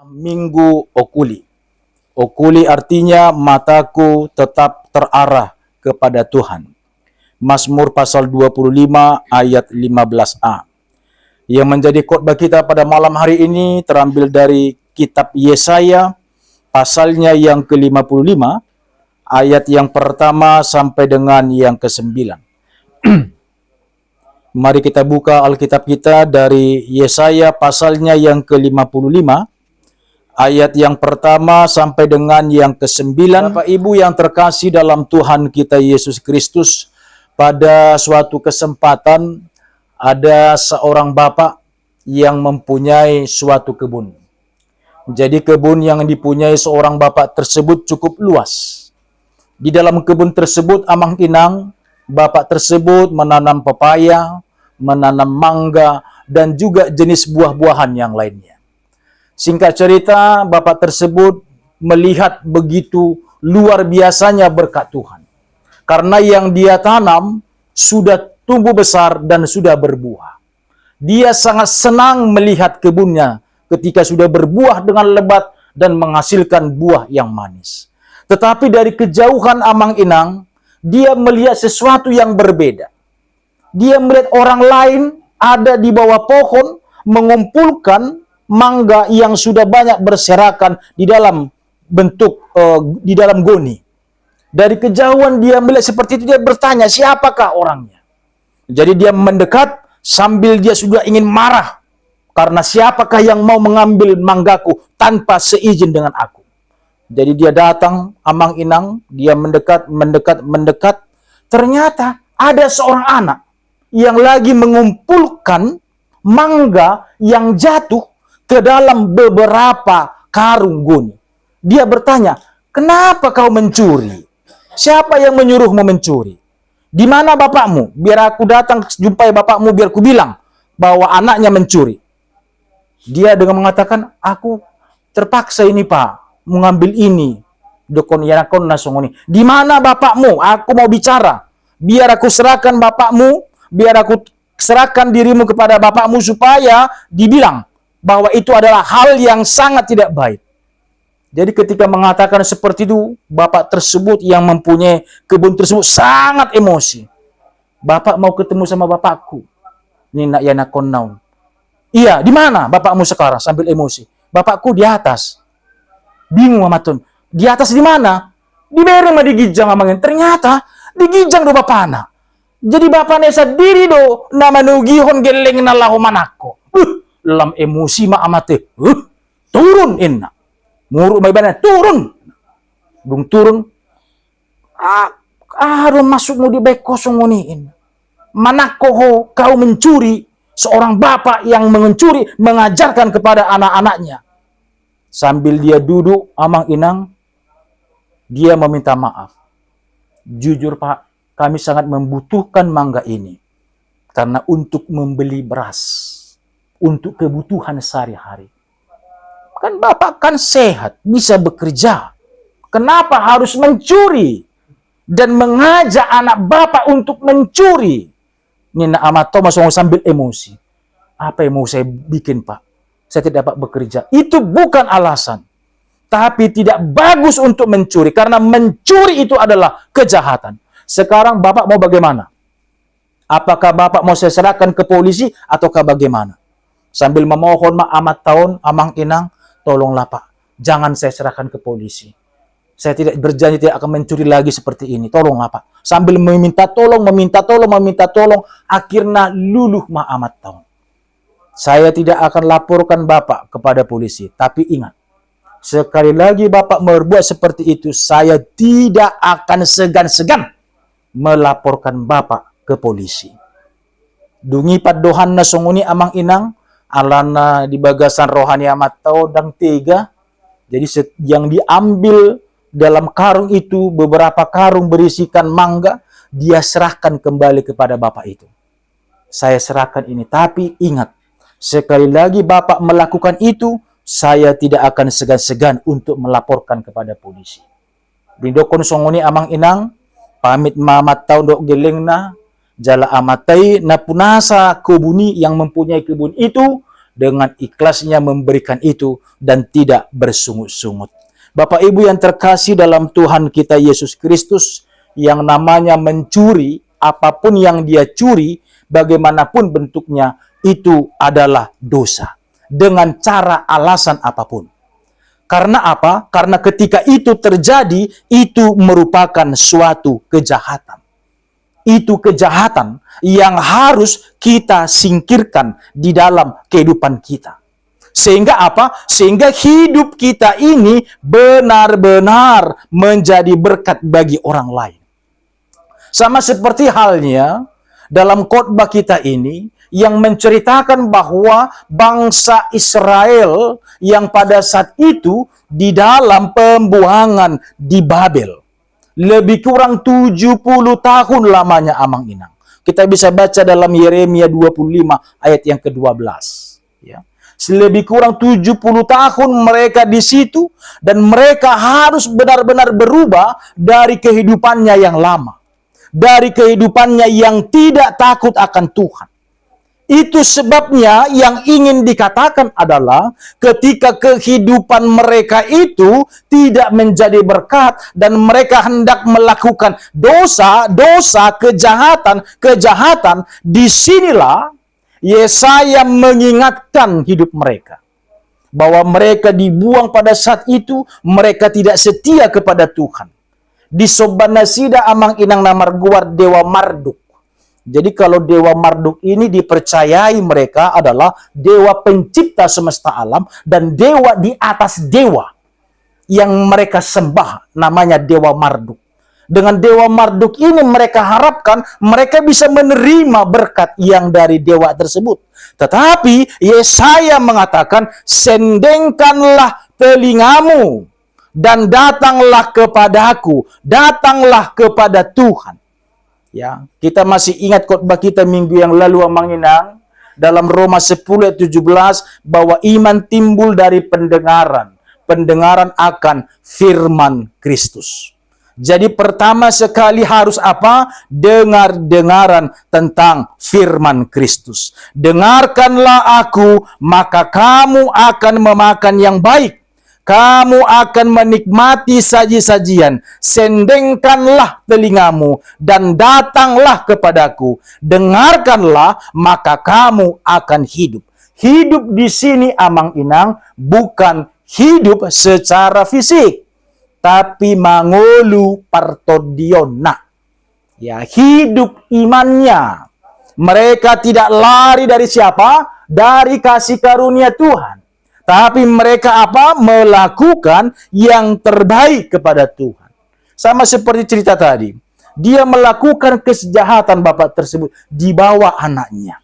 Minggu Okuli. Okuli artinya mataku tetap terarah kepada Tuhan. Mazmur pasal 25 ayat 15a. Yang menjadi khotbah kita pada malam hari ini terambil dari kitab Yesaya pasalnya yang ke-55 ayat yang pertama sampai dengan yang ke-9. Mari kita buka Alkitab kita dari Yesaya pasalnya yang ke-55 ayat yang pertama sampai dengan yang ke-9. Bapak Ibu yang terkasih dalam Tuhan kita Yesus Kristus, pada suatu kesempatan ada seorang bapak yang mempunyai suatu kebun. Jadi kebun yang dipunyai seorang bapak tersebut cukup luas. Di dalam kebun tersebut amang-inang, bapak tersebut menanam pepaya, menanam mangga, dan juga jenis buah-buahan yang lainnya. Singkat cerita, bapak tersebut melihat begitu luar biasanya berkat Tuhan. Karena yang dia tanam sudah tumbuh besar dan sudah berbuah. Dia sangat senang melihat kebunnya ketika sudah berbuah dengan lebat dan menghasilkan buah yang manis. Tetapi dari kejauhan amang-inang, dia melihat sesuatu yang berbeda. Dia melihat orang lain ada di bawah pohon mengumpulkan mangga yang sudah banyak berserakan di dalam bentuk di dalam goni. Dari kejauhan dia melihat seperti itu, dia bertanya, siapakah orangnya? Jadi dia mendekat sambil dia sudah ingin marah. Karena siapakah yang mau mengambil manggaku tanpa seizin dengan aku? Jadi dia datang, amang-inang, dia mendekat. Ternyata ada seorang anak yang lagi mengumpulkan mangga yang jatuh ke dalam beberapa karung goni. Dia bertanya, kenapa kau mencuri? Siapa yang menyuruhmu mencuri? Di mana bapakmu? Biar aku datang jumpai bapakmu, biar ku bilang bahwa anaknya mencuri. Dia dengan mengatakan, aku terpaksa ini pak, mengambil ini. Di mana bapakmu? Aku mau bicara. Biar aku serahkan bapakmu, biar aku serahkan dirimu kepada bapakmu supaya dibilang bahwa itu adalah hal yang sangat tidak baik. Jadi ketika mengatakan seperti itu, bapak tersebut yang mempunyai kebun tersebut sangat emosi. Bapak mau ketemu sama bapakku. Ini nak yana konaun. Iya, di mana bapakmu sekarang? Sambil emosi. Bapakku di atas. Bingung amatun. Di atas di mana? Di bereng di Gijang amangin. Ternyata di Gijang do bapana. Jadi bapaknya sendiri do nama nugihon geleng na lahu manako. Lam emosi ma amate. Turun inna. Muruk may bana, turun. Dung turun. Masuk mo di baik kosong ngoniin. Manako ho kau mencuri. Seorang bapak yang mencuri mengajarkan kepada anak-anaknya. Sambil dia duduk amang-inang, dia meminta maaf. Jujur pak, kami sangat membutuhkan mangga ini. Karena untuk membeli beras. Untuk kebutuhan sehari-hari. Kan bapak kan sehat, bisa bekerja. Kenapa harus mencuri? Dan mengajak anak bapak untuk mencuri? Nina amat Thomas sambil emosi. Apa yang mau saya bikin pak? Saya tidak dapat bekerja. Itu bukan alasan. Tapi tidak bagus untuk mencuri. Karena mencuri itu adalah kejahatan. Sekarang bapak mau bagaimana? Apakah bapak mau saya serahkan ke polisi ataukah bagaimana? Sambil memohon amat tahun, amang-inang, tolonglah pak, jangan saya serahkan ke polisi. Saya tidak berjanji tidak akan mencuri lagi seperti ini. Tolonglah pak. Sambil meminta tolong, akhirnya luluh amat tahun. Saya tidak akan laporkan bapak kepada polisi. Tapi ingat, sekali lagi bapak berbuat seperti itu, saya tidak akan segan-segan melaporkan bapak ke polisi. Dungi padohan na sunguni amang-inang, alana di bagasan rohani amat tau dan tiga. Jadi yang diambil dalam karung itu, beberapa karung berisikan mangga, dia serahkan kembali kepada bapak itu. Saya serahkan ini, tapi ingat, sekali lagi bapak melakukan itu, saya tidak akan segan-segan untuk melaporkan kepada polisi. Dindokon songoni amang-inang, pamit mamat tau dok geleng na, jala amatai na punasa kebuni yang mempunyai kebun itu, dengan ikhlasnya memberikan itu dan tidak bersungut-sungut. Bapak Ibu yang terkasih dalam Tuhan kita Yesus Kristus, yang namanya mencuri, apapun yang dia curi, bagaimanapun bentuknya, itu adalah dosa. Dengan cara alasan apapun. Karena apa? Karena ketika itu terjadi, itu merupakan suatu kejahatan. Itu kejahatan yang harus kita singkirkan di dalam kehidupan kita. Sehingga apa? Sehingga hidup kita ini benar-benar menjadi berkat bagi orang lain. Sama seperti halnya dalam khotbah kita ini yang menceritakan bahwa bangsa Israel yang pada saat itu di dalam pembuangan di Babel. Lebih kurang 70 tahun lamanya amang-inang. Kita bisa baca dalam Yeremia 25 ayat yang ke-12. Ya. Lebih kurang 70 tahun mereka di situ dan mereka harus benar-benar berubah dari kehidupannya yang lama. Dari kehidupannya yang tidak takut akan Tuhan. Itu sebabnya yang ingin dikatakan adalah ketika kehidupan mereka itu tidak menjadi berkat dan mereka hendak melakukan dosa, kejahatan, disinilah Yesaya mengingatkan hidup mereka. Bahwa mereka dibuang pada saat itu, mereka tidak setia kepada Tuhan. Di Sobanasida amang-inang namarguar Dewa Marduk. Jadi kalau Dewa Marduk ini dipercayai mereka adalah dewa pencipta semesta alam dan dewa di atas dewa yang mereka sembah namanya Dewa Marduk. Dengan Dewa Marduk ini mereka harapkan mereka bisa menerima berkat yang dari dewa tersebut. Tetapi Yesaya mengatakan, sendengkanlah telingamu dan datanglah kepadaku, datanglah kepada Tuhan. Ya, kita masih ingat khotbah kita minggu yang lalu amang-inang dalam Roma 10 ayat 17 bahwa iman timbul dari pendengaran, pendengaran akan firman Kristus. Jadi pertama sekali harus apa? Dengar-dengaran tentang firman Kristus. Dengarkanlah aku, maka kamu akan memakan yang baik. Kamu akan menikmati saji-sajian. Sendengkanlah telingamu dan datanglah kepadaku. Dengarkanlah, maka kamu akan hidup. Hidup di sini amang-inang bukan hidup secara fisik, tapi mangolu partodiona. Ya, hidup imannya. Mereka tidak lari dari siapa? Dari kasih karunia Tuhan. Tapi mereka apa? Melakukan yang terbaik kepada Tuhan. Sama seperti cerita tadi. Dia melakukan kejahatan bapak tersebut di bawah anaknya.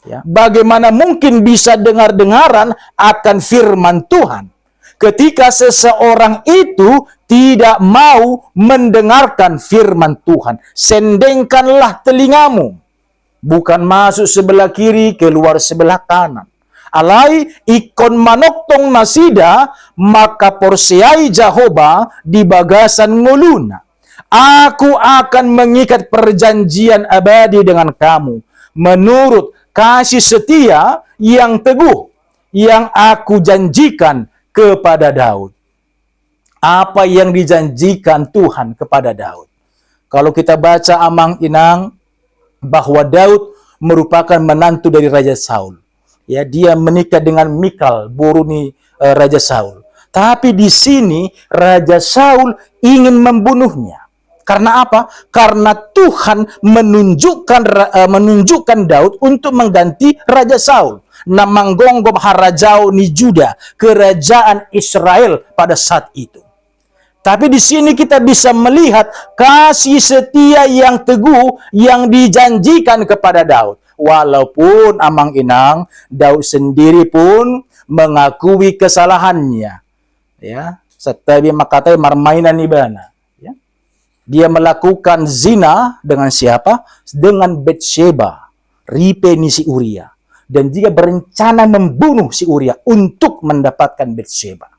Ya. Bagaimana mungkin bisa dengar-dengaran akan firman Tuhan ketika seseorang itu tidak mau mendengarkan firman Tuhan? Sendengkanlah telingamu. Bukan masuk sebelah kiri, keluar sebelah kanan. Alai ikon manoktong nasida maka porsiai Jehovah di bagasan nguluna. Aku akan mengikat perjanjian abadi dengan kamu menurut kasih setia yang teguh yang aku janjikan kepada Daud. Apa yang dijanjikan Tuhan kepada Daud? Kalau kita baca amang-inang bahwa Daud merupakan menantu dari Raja Saul. Ya, dia menikah dengan Mikal, buruni Raja Saul. Tapi di sini Raja Saul ingin membunuhnya. Karena apa? Karena Tuhan menunjukkan Daud untuk mengganti Raja Saul. Namanggonggob harajau ni Juda, kerajaan Israel pada saat itu. Tapi di sini kita bisa melihat kasih setia yang teguh yang dijanjikan kepada Daud. Walaupun amang-inang Daud sendiri pun mengakui kesalahannya. Ya, setabi makatai marmainan ibana. Ya. Dia melakukan zina dengan siapa? Dengan Betsheba, ripe ni si Uria. Dan dia berencana membunuh si Uria untuk mendapatkan Betsheba.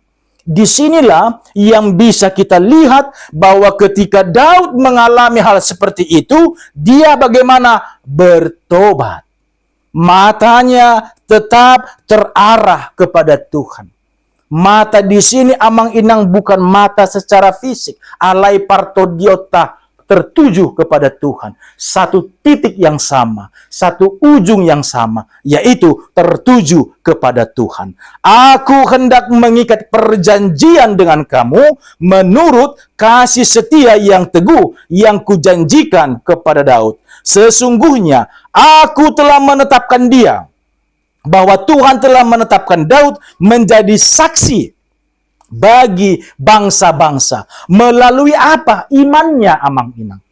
Disinilah yang bisa kita lihat bahwa ketika Daud mengalami hal seperti itu, dia bagaimana? Bertobat. Matanya tetap terarah kepada Tuhan. Mata di sini Amang Inang bukan mata secara fisik. Alai partodiota, tertuju kepada Tuhan. Satu titik yang sama, satu ujung yang sama, yaitu tertuju kepada Tuhan. Aku hendak mengikat perjanjian dengan kamu menurut kasih setia yang teguh yang kujanjikan kepada Daud. Sesungguhnya aku telah menetapkan dia, bahwa Tuhan telah menetapkan Daud menjadi saksi bagi bangsa-bangsa. Melalui apa? Imannya, Amang Inang.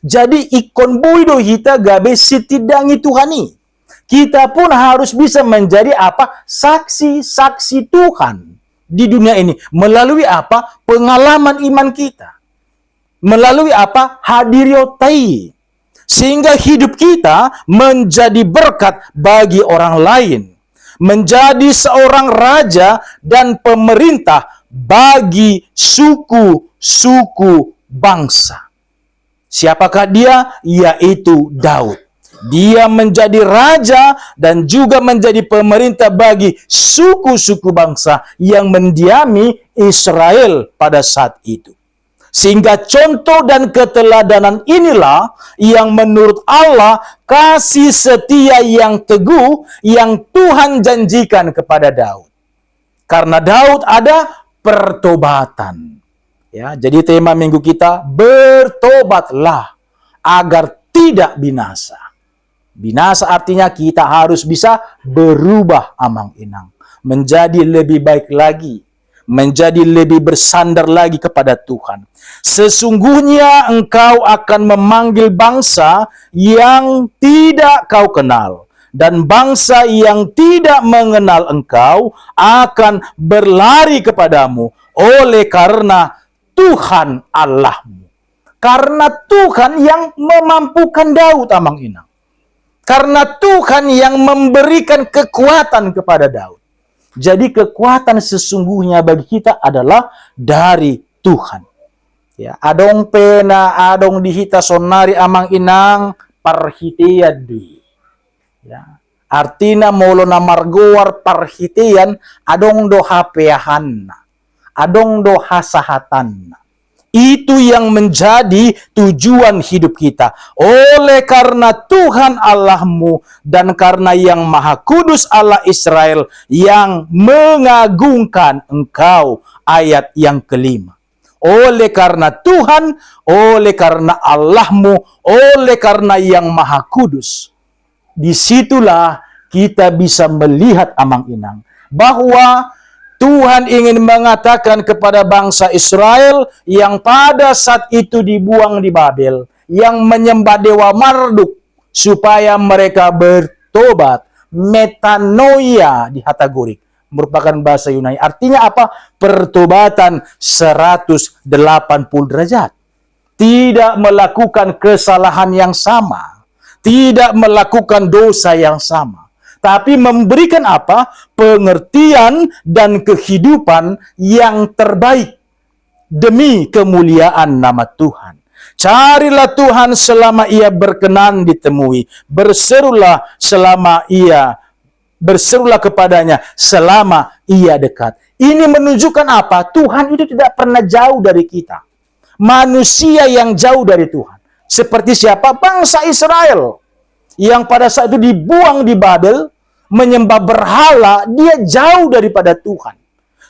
Jadi ikon boido hita gabe sitidangi Tuhani. Kita pun harus bisa menjadi apa? Saksi-saksi Tuhan di dunia ini. Melalui apa? Pengalaman iman kita. Melalui apa? Hadiriotai. Sehingga hidup kita menjadi berkat bagi orang lain. Menjadi seorang raja dan pemerintah bagi suku-suku bangsa. Siapakah dia? Yaitu Daud. Dia menjadi raja dan juga menjadi pemerintah bagi suku-suku bangsa yang mendiami Israel pada saat itu. Sehingga contoh dan keteladanan inilah yang menurut Allah kasih setia yang teguh yang Tuhan janjikan kepada Daud. Karena Daud ada pertobatan. Ya, jadi tema minggu kita, bertobatlah agar tidak binasa. Binasa artinya kita harus bisa berubah, Amang Inang. Menjadi lebih baik lagi. Menjadi lebih bersandar lagi kepada Tuhan. Sesungguhnya engkau akan memanggil bangsa yang tidak kau kenal. Dan bangsa yang tidak mengenal engkau akan berlari kepadamu oleh karena Tuhan Allahmu. Karena Tuhan yang memampukan Daud, Amang Inang. Karena Tuhan yang memberikan kekuatan kepada Daud. Jadi kekuatan sesungguhnya bagi kita adalah dari Tuhan. Ya, adong pena, adong dihita sonari Amang Inang parhitiadi. Ya, artina molo na margoar parhitian adong do hapeahan, adong do hasahatan. Itu yang menjadi tujuan hidup kita. Oleh karena Tuhan Allahmu dan karena yang Maha Kudus Allah Israel yang mengagungkan engkau. Ayat yang kelima. Oleh karena Tuhan, oleh karena Allahmu, oleh karena yang Maha Kudus. Disitulah kita bisa melihat, Amang Inang, bahwa Tuhan ingin mengatakan kepada bangsa Israel yang pada saat itu dibuang di Babel, yang menyembah Dewa Marduk, supaya mereka bertobat. Metanoia di Hatagorik, merupakan bahasa Yunani. Artinya apa? Pertobatan 180 derajat. Tidak melakukan kesalahan yang sama. Tidak melakukan dosa yang sama. Tapi memberikan apa? Pengertian dan kehidupan yang terbaik demi kemuliaan nama Tuhan. Carilah Tuhan selama ia berkenan ditemui. Berserulah kepadanya selama ia dekat. Ini menunjukkan apa? Tuhan itu tidak pernah jauh dari kita. Manusia yang jauh dari Tuhan. Seperti siapa? Bangsa Israel. Yang pada saat itu dibuang di Babel, menyembah berhala, dia jauh daripada Tuhan.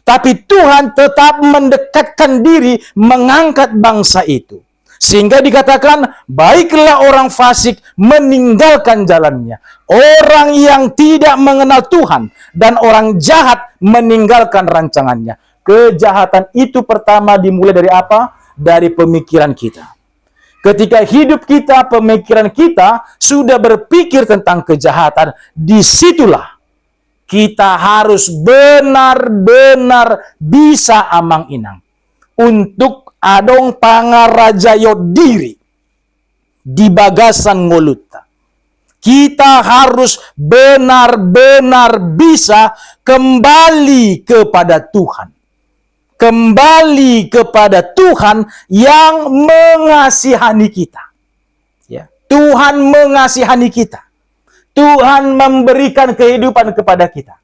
Tapi Tuhan tetap mendekatkan diri, mengangkat bangsa itu. Sehingga dikatakan, baiklah orang fasik meninggalkan jalannya. Orang yang tidak mengenal Tuhan dan orang jahat meninggalkan rancangannya. Kejahatan itu pertama dimulai dari apa? Dari pemikiran kita. Ketika hidup kita, pemikiran kita sudah berpikir tentang kejahatan, disitulah kita harus benar-benar bisa, Amang Inang, untuk adong pangarajayo diri di bagasan ngoluta. Kita harus benar-benar bisa kembali kepada Tuhan. Kembali kepada Tuhan yang mengasihani kita. Ya, Tuhan mengasihani kita. Tuhan memberikan kehidupan kepada kita.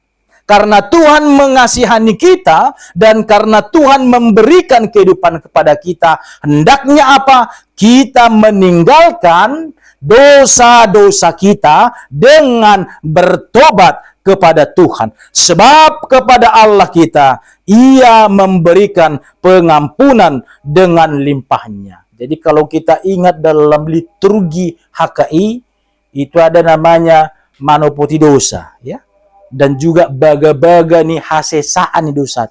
Karena Tuhan mengasihani kita dan karena Tuhan memberikan kehidupan kepada kita, hendaknya apa? Kita meninggalkan dosa-dosa kita dengan bertobat kepada Tuhan. Sebab kepada Allah kita, Ia memberikan pengampunan dengan limpahnya. Jadi kalau kita ingat dalam liturgi HKI, itu ada namanya manopoti dosa, ya. Dan juga baga-baga nih hasesaan dosa.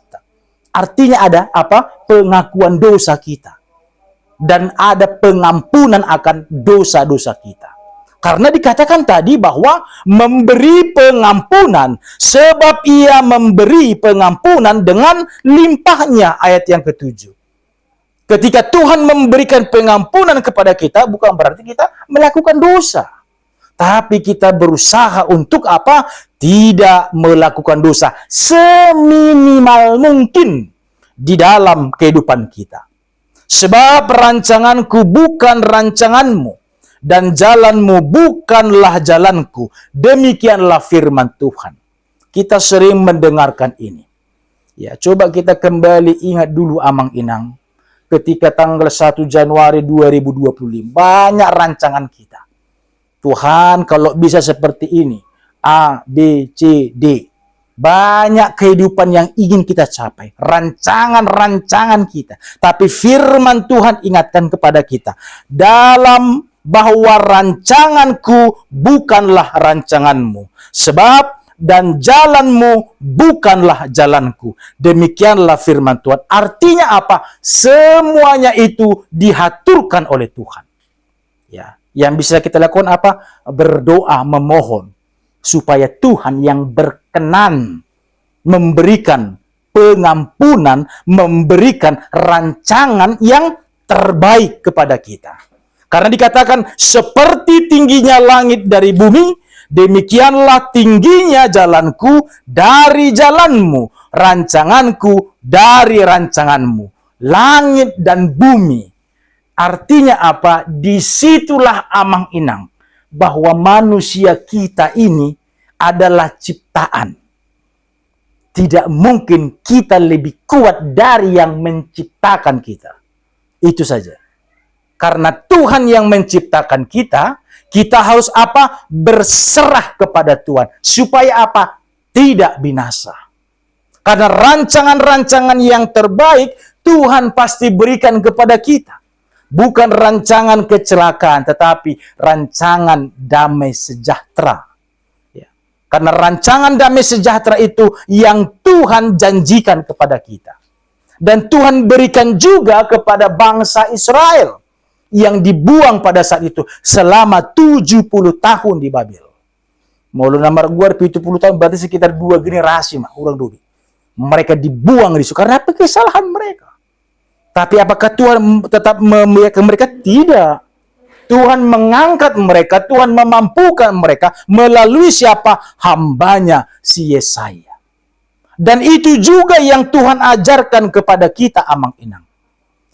Artinya ada apa? Pengakuan dosa kita. Dan ada pengampunan akan dosa-dosa kita. Karena dikatakan tadi bahwa memberi pengampunan, sebab Ia memberi pengampunan dengan limpahnya, ayat yang ke-7. Ketika Tuhan memberikan pengampunan kepada kita, bukan berarti kita melakukan dosa. Tapi kita berusaha untuk apa? Tidak melakukan dosa seminimal mungkin di dalam kehidupan kita. Sebab rancanganku bukan rancanganmu, dan jalanmu bukanlah jalanku. Demikianlah firman Tuhan. Kita sering mendengarkan ini. Ya, coba kita kembali ingat dulu Amang Inang. Ketika tanggal 1 Januari 2025, banyak rancangan kita. Tuhan, kalau bisa seperti ini, A, B, C, D. Banyak kehidupan yang ingin kita capai. Rancangan-rancangan kita. Tapi firman Tuhan ingatkan kepada kita. Dalam bahwa rancanganku bukanlah rancanganmu. Sebab dan jalanmu bukanlah jalanku. Demikianlah firman Tuhan. Artinya apa? Semuanya itu diaturkan oleh Tuhan. Ya. Yang bisa kita lakukan apa? Berdoa, memohon. Supaya Tuhan yang berkenan memberikan pengampunan, memberikan rancangan yang terbaik kepada kita. Karena dikatakan, seperti tingginya langit dari bumi, demikianlah tingginya jalanku dari jalanmu, rancanganku dari rancanganmu. Langit dan bumi. Artinya apa? Disitulah Amang Inang. Bahwa manusia kita ini adalah ciptaan. Tidak mungkin kita lebih kuat dari yang menciptakan kita. Itu saja. Karena Tuhan yang menciptakan kita, kita harus apa? Berserah kepada Tuhan. Supaya apa? Tidak binasa. Karena rancangan-rancangan yang terbaik, Tuhan pasti berikan kepada kita. Bukan rancangan kecelakaan, tetapi rancangan damai sejahtera. Ya. Karena rancangan damai sejahtera itu yang Tuhan janjikan kepada kita. Dan Tuhan berikan juga kepada bangsa Israel yang dibuang pada saat itu selama 70 tahun di Babel. Mulai nomor gua 70 tahun berarti sekitar 2 generasi mah orang dulu. Mereka dibuang di situ karena apa? Kesalahan mereka. Tapi apakah Tuhan tetap membiarkan mereka? Tidak. Tuhan mengangkat mereka, Tuhan memampukan mereka melalui siapa? Hambanya si Yesaya. Dan itu juga yang Tuhan ajarkan kepada kita Amang Inang.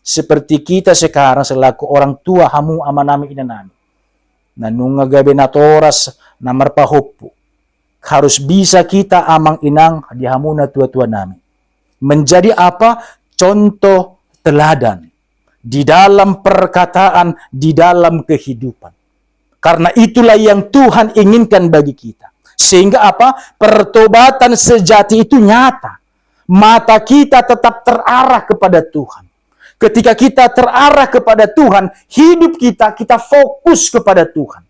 Seperti kita sekarang selaku orang tua hamu amanami inanami. Nanunga gabe natoras namar pahopu. Harus bisa kita Amang Inang di hamuna tua-tua nami. Menjadi apa? Contoh teladan di dalam perkataan, di dalam kehidupan. Karena itulah yang Tuhan inginkan bagi kita. Sehingga apa? Pertobatan sejati itu nyata. Mata kita tetap terarah kepada Tuhan. Ketika kita terarah kepada Tuhan, hidup kita fokus kepada Tuhan.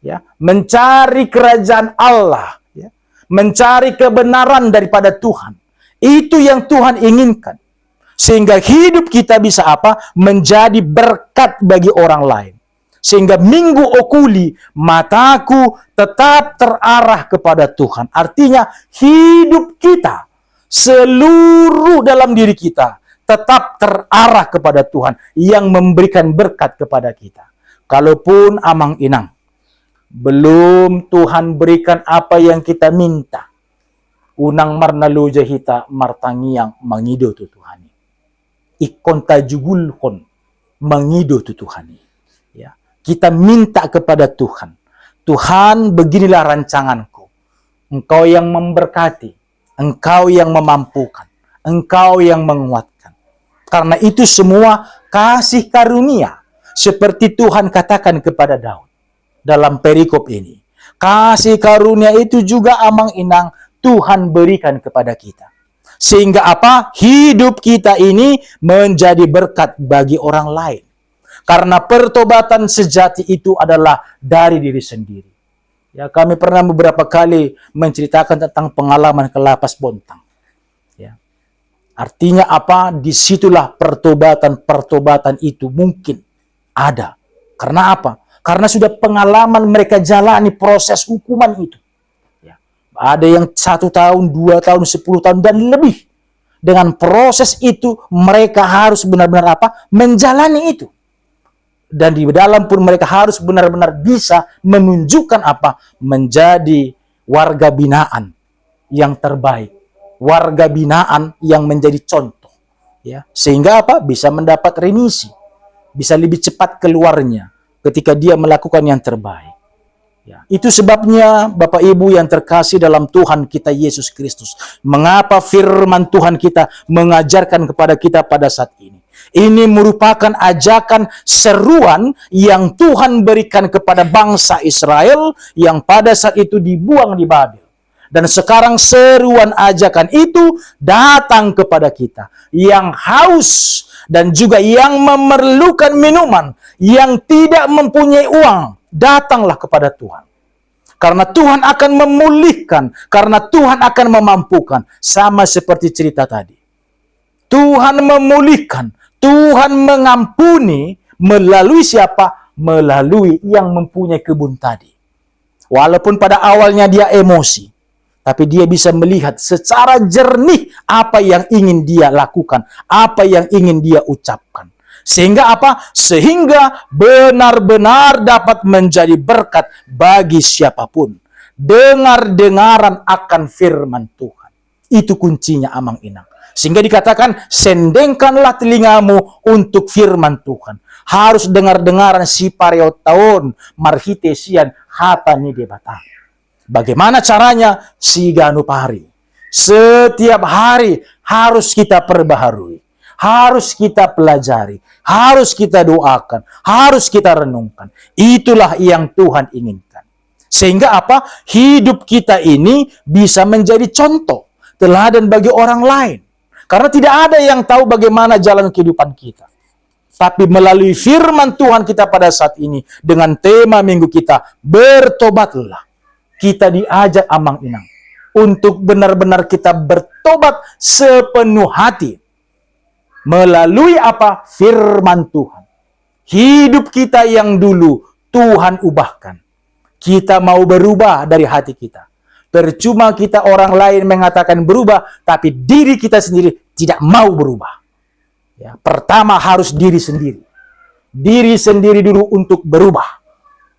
Ya, mencari kerajaan Allah, ya, mencari kebenaran daripada Tuhan. Itu yang Tuhan inginkan. Sehingga hidup kita bisa apa? Menjadi berkat bagi orang lain. Sehingga minggu okuli, mataku tetap terarah kepada Tuhan. Artinya hidup kita, seluruh dalam diri kita, tetap terarah kepada Tuhan yang memberikan berkat kepada kita. Kalaupun Amang Inang, belum Tuhan berikan apa yang kita minta, unang marnalu jahita martangiang mangido tu Tuhan. Ikon tajugulkon mangido tu Tuhan. Ya. Kita minta kepada Tuhan. Tuhan, beginilah rancanganku. Engkau yang memberkati, Engkau yang memampukan, Engkau yang menguatkan. Karena itu semua kasih karunia, seperti Tuhan katakan kepada Daud dalam perikop ini. Kasih karunia itu juga amang inang Tuhan berikan kepada kita. Sehingga apa? Hidup kita ini menjadi berkat bagi orang lain. Karena pertobatan sejati itu adalah dari diri sendiri. Ya, kami pernah beberapa kali menceritakan tentang pengalaman ke Lapas Bontang. Ya. Artinya apa? Disitulah pertobatan itu mungkin ada. Karena apa? Karena sudah pengalaman mereka jalani proses hukuman itu. Ya. Ada yang 1 tahun, 2 tahun, 10 tahun, dan lebih. Dengan proses itu mereka harus benar-benar apa? Menjalani itu. Dan di dalam pun mereka harus benar-benar bisa menunjukkan apa? Menjadi warga binaan yang terbaik. Warga binaan yang menjadi contoh. Ya. Sehingga apa? Bisa mendapat remisi. Bisa lebih cepat keluarnya ketika dia melakukan yang terbaik. Ya. Itu sebabnya Bapak Ibu yang terkasih dalam Tuhan kita Yesus Kristus. Mengapa firman Tuhan kita mengajarkan kepada kita pada saat ini? Ini merupakan ajakan seruan yang Tuhan berikan kepada bangsa Israel yang pada saat itu dibuang di Babel. Dan sekarang seruan ajakan itu datang kepada kita yang haus dan juga yang memerlukan minuman, yang tidak mempunyai uang, datanglah kepada Tuhan. Karena Tuhan akan memulihkan, karena Tuhan akan memampukan, sama seperti cerita tadi. Tuhan memulihkan, Tuhan mengampuni melalui siapa? Melalui yang mempunyai kebun tadi. Walaupun pada awalnya dia emosi, tapi dia bisa melihat secara jernih apa yang ingin dia lakukan, apa yang ingin dia ucapkan. Sehingga apa? Sehingga benar-benar dapat menjadi berkat bagi siapapun. Dengar-dengaran akan firman Tuhan. Itu kuncinya amang inang. Sehingga dikatakan, sendengkanlah telingamu untuk firman Tuhan. Harus dengar-dengaran si pareo tahun, marhitesian, hatani debata. Bagaimana caranya? Si ganupari. Setiap hari harus kita perbaharui. Harus kita pelajari. Harus kita doakan. Harus kita renungkan. Itulah yang Tuhan inginkan. Sehingga apa? Hidup kita ini bisa menjadi contoh. Teladan bagi orang lain. Karena tidak ada yang tahu bagaimana jalan kehidupan kita. Tapi melalui firman Tuhan kita pada saat ini, dengan tema minggu kita, bertobatlah. Kita diajak amang inang. Untuk benar-benar kita bertobat sepenuh hati. Melalui apa? Firman Tuhan. Hidup kita yang dulu Tuhan ubahkan. Kita mau berubah dari hati kita. Percuma kita orang lain mengatakan berubah, tapi diri kita sendiri tidak mau berubah. Ya, pertama harus diri sendiri. Diri sendiri dulu untuk berubah.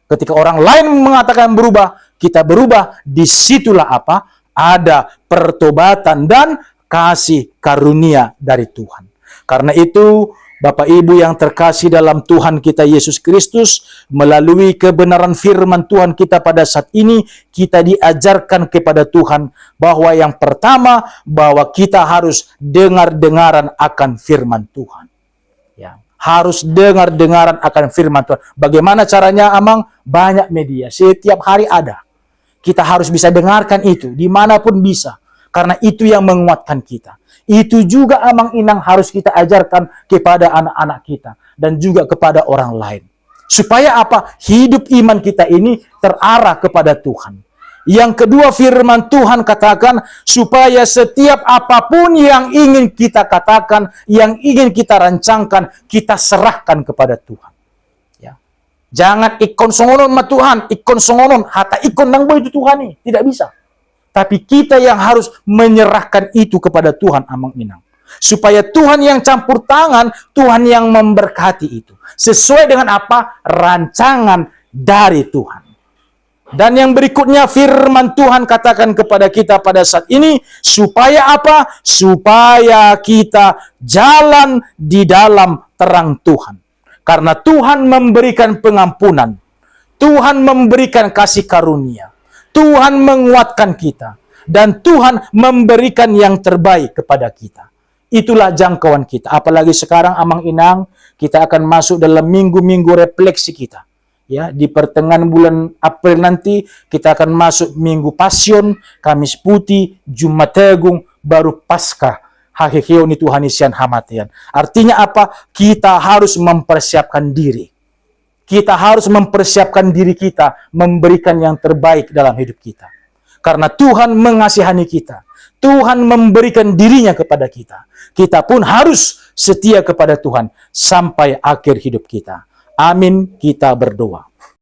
Ketika orang lain mengatakan berubah, kita berubah. Disitulah apa? Ada pertobatan dan kasih karunia dari Tuhan. Karena itu, Bapak Ibu yang terkasih dalam Tuhan kita Yesus Kristus, melalui kebenaran firman Tuhan kita pada saat ini, kita diajarkan kepada Tuhan bahwa yang pertama, bahwa kita harus dengar-dengaran akan firman Tuhan. Ya, harus dengar-dengaran akan firman Tuhan. Bagaimana caranya, Amang? Banyak media, setiap hari ada. Kita harus bisa dengarkan itu, dimanapun bisa. Karena itu yang menguatkan kita. Itu juga amang inang harus kita ajarkan kepada anak-anak kita. Dan juga kepada orang lain. Supaya apa? Hidup iman kita ini terarah kepada Tuhan. Yang kedua, firman Tuhan katakan, supaya setiap apapun yang ingin kita katakan, yang ingin kita rancangkan, kita serahkan kepada Tuhan. Ya. Jangan ikon songonon ma Tuhan, ikon songonon, hata ikon nang itu Tuhan nih. Tidak bisa. Tapi kita yang harus menyerahkan itu kepada Tuhan amang inang. Supaya Tuhan yang campur tangan, Tuhan yang memberkati itu. Sesuai dengan apa? Rancangan dari Tuhan. Dan yang berikutnya firman Tuhan katakan kepada kita pada saat ini. Supaya apa? Supaya kita jalan di dalam terang Tuhan. Karena Tuhan memberikan pengampunan. Tuhan memberikan kasih karunia. Tuhan menguatkan kita. Dan Tuhan memberikan yang terbaik kepada kita. Itulah jangkauan kita. Apalagi sekarang Amang Inang, kita akan masuk dalam minggu-minggu refleksi kita. Ya, di pertengahan bulan April nanti kita akan masuk Minggu Pasion, Kamis Putih, Jumat Agung, baru Paskah. Hakikioni Tuhan isian hamatian. Artinya apa? Kita harus mempersiapkan diri. Kita harus mempersiapkan diri kita, memberikan yang terbaik dalam hidup kita. Karena Tuhan mengasihani kita. Tuhan memberikan dirinya kepada kita. Kita pun harus setia kepada Tuhan sampai akhir hidup kita. Amin, kita berdoa.